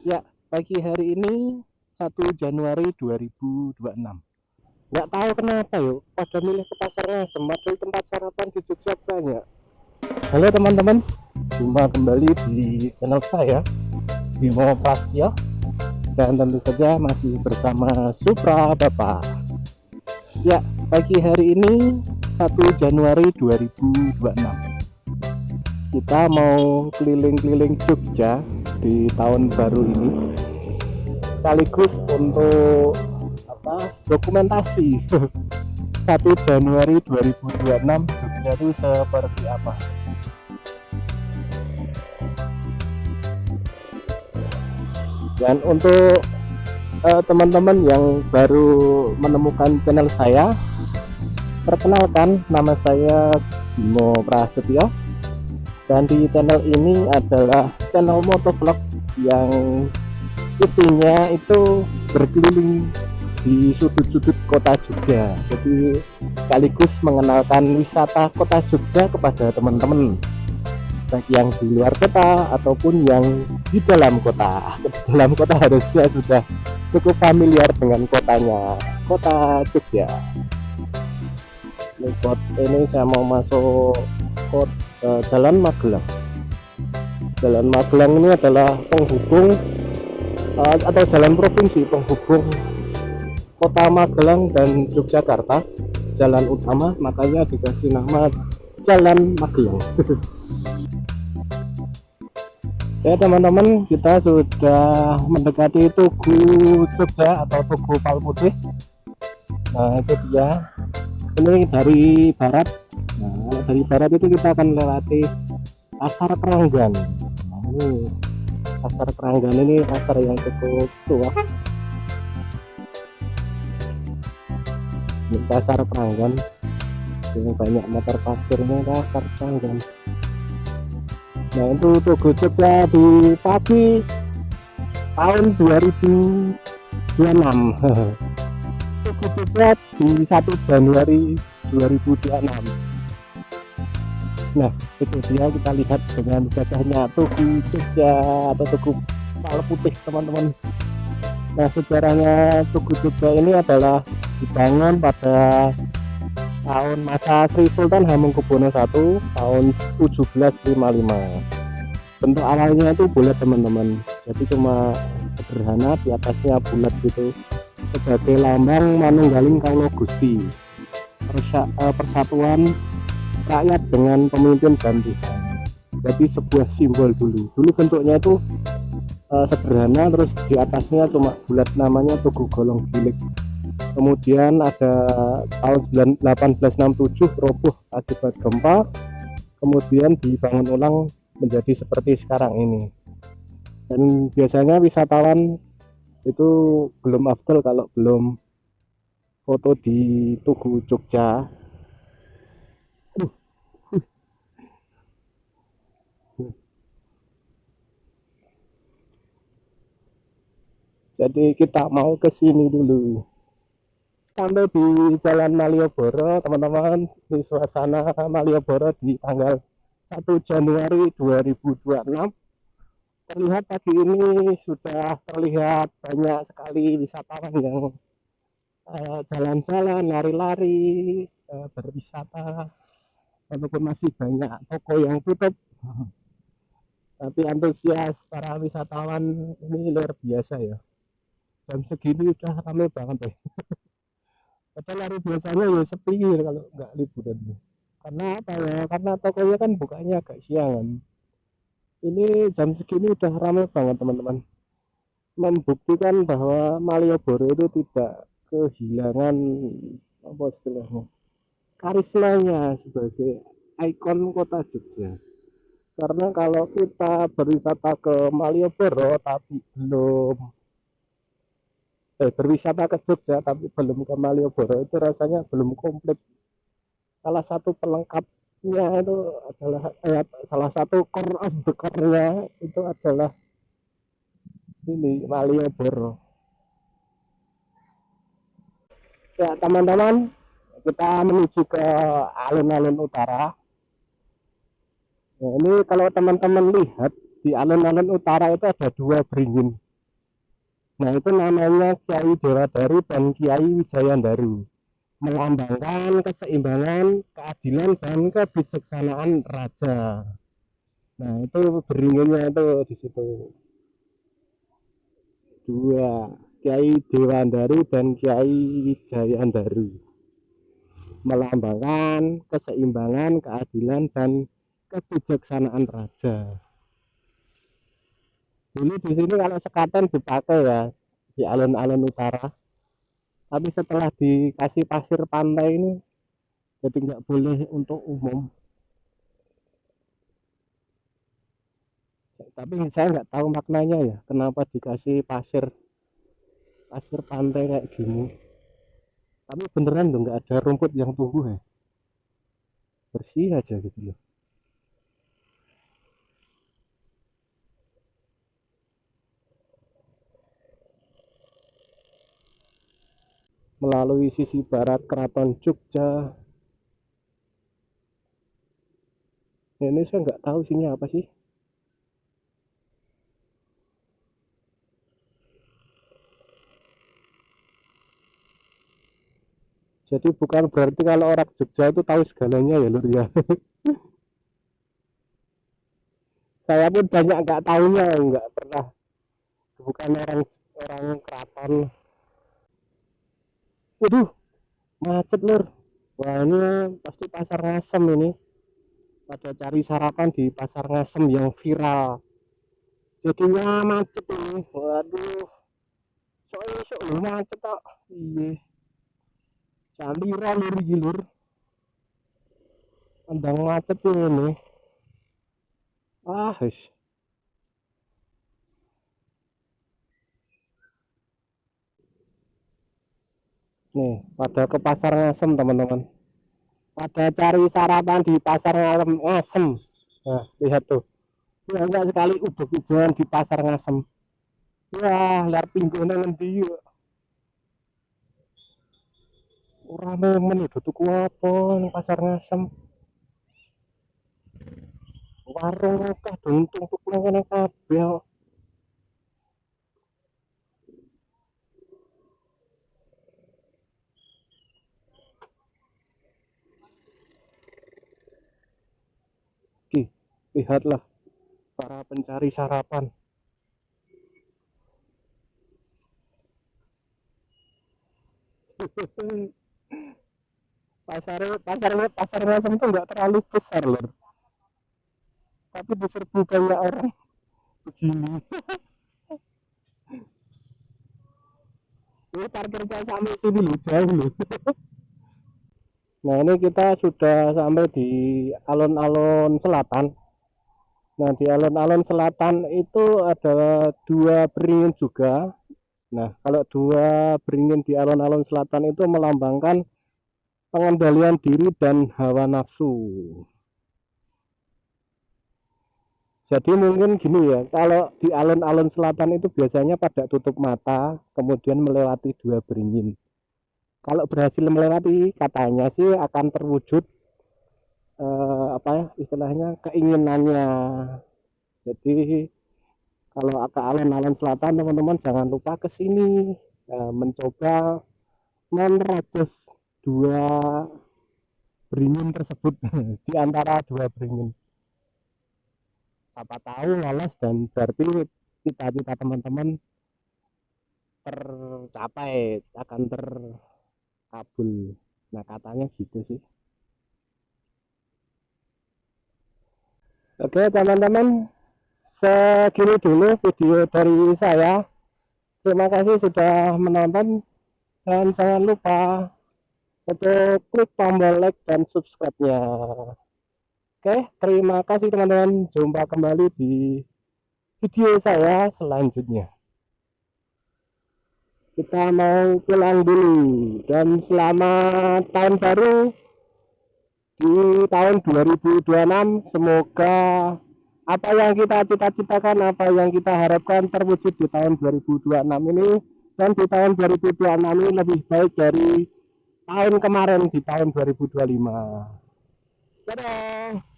Ya, pagi hari ini 1 Januari 2026. Nggak tahu kenapa yuk, pada milih ke pasar Ngasem, padahal tempat sarapan di Jogja banyak. Halo teman-teman, jumpa kembali di channel saya, Bimo Prasetyo, dan tentu saja masih bersama Supra Bapak. Ya, pagi hari ini 1 Januari 2026. Kita mau keliling-keliling Jogja di tahun baru ini, sekaligus untuk dokumentasi 1 Januari 2026 Jogja itu seperti apa. Dan untuk teman-teman yang baru menemukan channel saya, perkenalkan, nama saya Bimo Prasetyo, dan di channel ini adalah channel motovlog yang isinya itu berkeliling di sudut-sudut kota Jogja. Jadi sekaligus mengenalkan wisata kota Jogja kepada teman-teman, baik yang di luar kota ataupun yang di dalam kota. Di dalam kota harusnya sudah cukup familiar dengan kotanya, kota Jogja. Ini saya mau masuk Jalan Magelang. Jalan Magelang ini adalah penghubung atau jalan provinsi penghubung Kota Magelang dan Yogyakarta, jalan utama, makanya dikasih nama Jalan Magelang. Ya teman-teman, kita sudah mendekati Tugu Jogja atau Tugu Palputih. Nah itu dia, ini dari barat. Nah dari barat itu kita akan lewati Pasar Keranggan. Nah, ini Pasar Keranggan ini pasar yang cukup tua. Ini Pasar Keranggan yang banyak motor parkirnya, Pasar Keranggan. Nah itu Tugu Jogja di pagi tahun 2026. Tugu Jogja di 1 Januari 2026. Nah itu dia, kita lihat dengan gagahnya Tugu Jogja atau Tugu Palputih teman-teman. Nah sejarahnya Tugu Jogja ini adalah dibangun pada tahun masa Sri Sultan Hamengkubuwono I tahun 1755. Bentuk awalnya itu bulat teman-teman, jadi cuma sederhana, di atasnya bulat gitu, sebagai lambang manunggaling Kaulo Gusti, persatuan rakyat dengan pemimpin dan Tuhan. Jadi sebuah simbol dulu bentuknya itu sederhana, terus di atasnya cuma bulat, namanya Tugu Golong Gilik. Kemudian ada tahun 1867 roboh akibat gempa, kemudian dibangun ulang menjadi seperti sekarang ini. Dan biasanya wisatawan itu belum afdol kalau belum foto di Tugu Jogja. Jadi kita mau ke sini dulu. Sampai di Jalan Malioboro teman-teman, di suasana Malioboro di tanggal 1 Januari 2026. Terlihat pagi ini sudah terlihat banyak sekali wisatawan yang jalan-jalan, lari-lari, berwisata, walaupun masih banyak toko yang tutup. Tapi antusias para wisatawan ini luar biasa ya. Jam segini udah ramai banget deh. Padahal hari biasanya ya sepi kalau nggak liburan. Karena apa ya? Karena tokonya kan bukanya agak siangan. Ini jam segini udah ramai banget teman-teman. Membuktikan bahwa Malioboro itu tidak kehilangan apa istilahnya, karismanya sebagai ikon kota Jogja. Karena kalau kita berwisata ke Malioboro tapi belum berwisata ke Jogja tapi belum ke Malioboro, itu rasanya belum komplit. Salah satu pelengkapnya itu adalah salah satu core of the core-nya itu adalah ini Malioboro. Ya teman-teman, kita menuju ke alun-alun utara. Nah, ini kalau teman-teman lihat di alun-alun utara itu ada dua beringin. Nah, itu namanya Kiai Dewadaru dan Kiai Wijayandaru, melambangkan keseimbangan, keadilan, dan kebijaksanaan raja. Nah, itu beringinnya itu di situ. Dua, Kiai Dewandaru dan Kiai Wijayandaru, melambangkan keseimbangan, keadilan, dan kebijaksanaan raja. Dulu di sini kalau sekaten dipakai ya di alun-alun utara, tapi setelah dikasih pasir pantai ini jadi nggak boleh untuk umum. Tapi saya nggak tahu maknanya ya, kenapa dikasih pasir pasir pantai kayak gini. Tapi beneran loh nggak ada rumput yang tumbuh ya, bersih aja gitu loh. Melalui sisi barat Keraton Jogja. Ini saya nggak tahu sini apa sih. Jadi bukan berarti kalau orang Jogja itu tahu segalanya ya Lur ya. Saya pun banyak nggak tahunya, nggak pernah. Bukan orang orang keraton. Waduh, macet Lur. Wah ini pasti pasar ngasem ini. Pada cari sarapan di pasar ngasem yang viral. Jadinya macet ini. Waduh, soalnya macet kok. Iya, caliran Lur iki Lur. Pandang macet ini. Ah, wis. Nih, pada ke pasar ngasem teman-teman. Pada cari sarapan di pasar ngasem. Nah, lihat tuh. Banyak sekali ubek-ubekan di pasar ngasem. Wah, lihat pinggulnya nanti yuk. Orang nemen itu tuku apa ning pasar ngasem. Warung akeh untung tuku nang kene kabeh. Ki, lihatlah para pencari sarapan. Pasar ngasem tuh nggak terlalu besar loh, tapi diserbu banyak orang begini. Ini parkirnya sampai sini loh, jauh loh. Nah ini kita sudah sampai di alun-alun selatan. Nah di alun-alun selatan itu ada dua beringin juga. Nah kalau dua beringin di alun-alun selatan itu melambangkan pengendalian diri dan hawa nafsu. Jadi mungkin gini ya, kalau di alun-alun selatan itu biasanya pada tutup mata, kemudian melewati dua beringin. Kalau berhasil melewati, katanya sih akan terwujud apa ya istilahnya keinginannya. Jadi kalau ke alun-alun selatan teman-teman jangan lupa ke sini mencoba menerobos dua beringin tersebut di antara dua beringin. Siapa tahu lolos dan berarti cita-cita teman-teman tercapai, akan terkabul. Nah katanya gitu sih. Oke teman-teman, segini dulu video dari saya. Terima kasih sudah menonton dan jangan lupa untuk klik tombol like dan subscribe-nya. Oke, terima kasih teman-teman. Jumpa kembali di video saya selanjutnya. Kita mau pulang dulu dan selamat tahun baru di tahun 2026. Semoga apa yang kita cita-citakan, apa yang kita harapkan terwujud di tahun 2026 ini, dan di tahun 2026 ini lebih baik dari tahun kemarin di tahun 2025. Dadah.